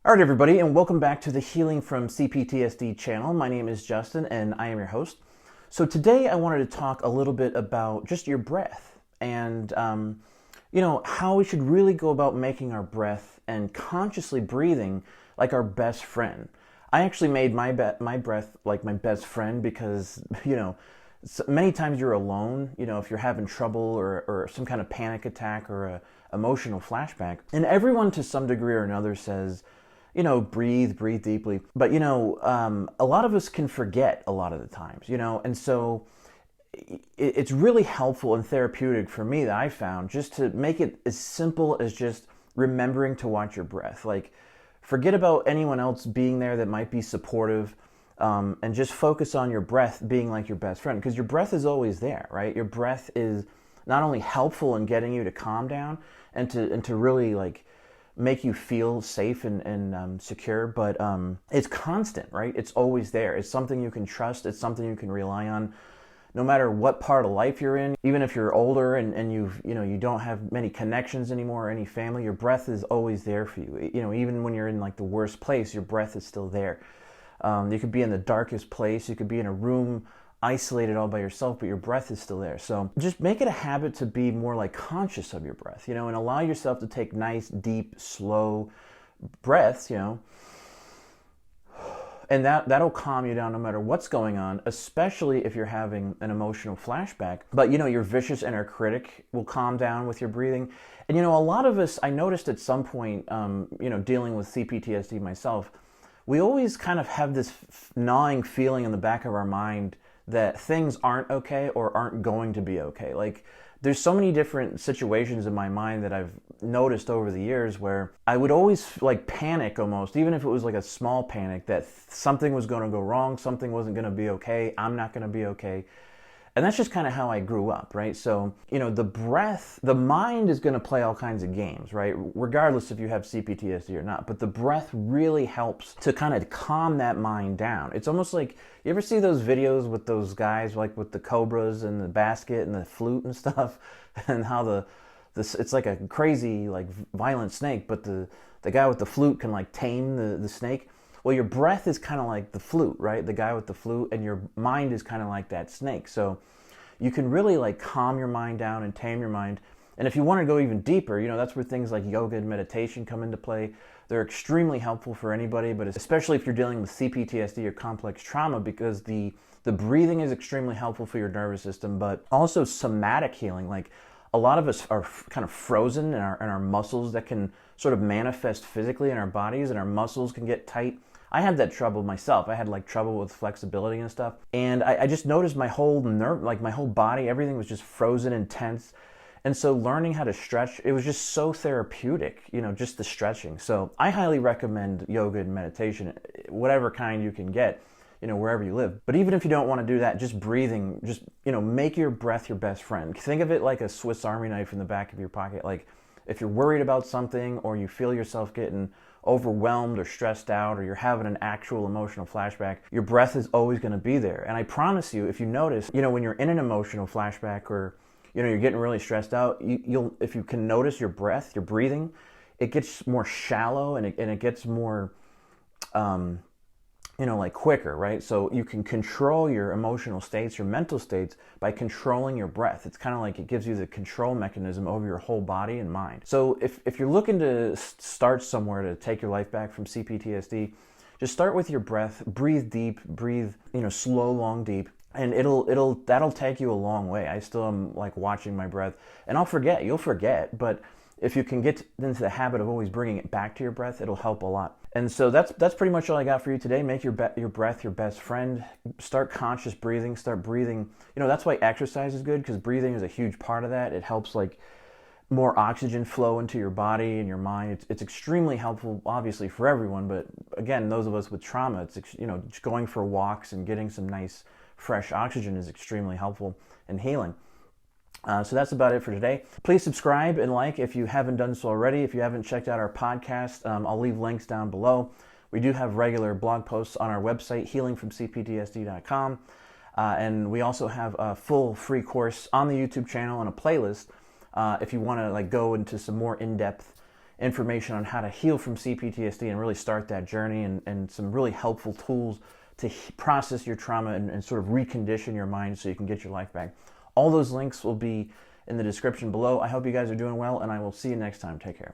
All right, everybody, and welcome back to the Healing from CPTSD channel. My name is Justin, and I am your host. So today I wanted to talk a little bit about just your breath and, how we should really go about making our breath and consciously breathing like our best friend. I actually made my breath like my best friend because, many times you're alone, if you're having trouble or some kind of panic attack or a emotional flashback. And everyone to some degree or another says, breathe deeply. But, a lot of us can forget a lot of the times, and so it's really helpful and therapeutic for me that I found just to make it as simple as just remembering to watch your breath. Like, forget about anyone else being there that might be supportive, and just focus on your breath being like your best friend, because your breath is always there, right? Your breath is not only helpful in getting you to calm down and to really make you feel safe and secure, but it's constant, right? It's always there. It's something you can trust. It's something you can rely on no matter what part of life you're in. Even if you're older and you don't have many connections anymore or any family, your breath is always there for you. Even when you're in the worst place, your breath is still there. You could be in the darkest place. You could be in a room isolated all by yourself, but your breath is still there. So just make it a habit to be more conscious of your breath, and allow yourself to take nice, deep, slow breaths, and that'll calm you down no matter what's going on, especially if you're having an emotional flashback. But your vicious inner critic will calm down with your breathing. And a lot of us, I noticed at some point, dealing with CPTSD myself, we always kind of have this gnawing feeling in the back of our mind that things aren't okay or aren't going to be okay. There's so many different situations in my mind that I've noticed over the years where I would always panic almost, even if it was a small panic, that something was going to go wrong, something wasn't going to be okay, I'm not going to be okay. And that's just kind of how I grew up, right? So, the breath, the mind is going to play all kinds of games, right? Regardless if you have CPTSD or not. But the breath really helps to kind of calm that mind down. It's almost like, you ever see those videos with those guys, with the cobras and the basket and the flute and stuff, and how it's like a crazy, violent snake, but the guy with the flute can tame the snake. Well, your breath is kind of like the flute, right? The guy with the flute, and your mind is kind of like that snake. So you can really calm your mind down and tame your mind. And if you want to go even deeper, that's where things like yoga and meditation come into play. They're extremely helpful for anybody, but especially if you're dealing with CPTSD or complex trauma, because the breathing is extremely helpful for your nervous system, but also somatic healing. A lot of us are kind of frozen in our muscles that can sort of manifest physically in our bodies, and our muscles can get tight. I had that trouble myself. I had trouble with flexibility and stuff. And I just noticed my whole nerve, my whole body, everything was just frozen and tense. And so learning how to stretch, it was just so therapeutic, just the stretching. So I highly recommend yoga and meditation, whatever kind you can get, wherever you live. But even if you don't want to do that, just breathing, just, make your breath your best friend. Think of it like a Swiss Army knife in the back of your pocket. If you're worried about something, or you feel yourself getting overwhelmed or stressed out, or you're having an actual emotional flashback, your breath is always going to be there. And I promise you, if you notice, when you're in an emotional flashback, or you're getting really stressed out, you'll if you can notice your breath, your breathing, it gets more shallow, and it gets more quicker, right? So you can control your emotional states, your mental states, by controlling your breath. It's kind of like it gives you the control mechanism over your whole body and mind. So if you're looking to start somewhere to take your life back from CPTSD, just start with your breath. Breathe deep, breathe, slow, long, deep. And that'll take you a long way. I still am watching my breath, and you'll forget, but if you can get into the habit of always bringing it back to your breath, it'll help a lot. And so that's pretty much all I got for you today. Make your breath your best friend. Start conscious breathing. Start breathing. That's why exercise is good, because breathing is a huge part of that. It helps more oxygen flow into your body and your mind. It's extremely helpful, obviously, for everyone. But again, those of us with trauma, it's just going for walks and getting some nice fresh oxygen is extremely helpful and healing. So that's about it for today. Please subscribe and like if you haven't done so already. If you haven't checked out our podcast, I'll leave links down below. We do have regular blog posts on our website, healingfromcptsd.com. And we also have a full free course on the YouTube channel and a playlist if you want to go into some more in-depth information on how to heal from CPTSD and really start that journey, and some really helpful tools to process your trauma and sort of recondition your mind so you can get your life back. All those links will be in the description below. I hope you guys are doing well, and I will see you next time. Take care.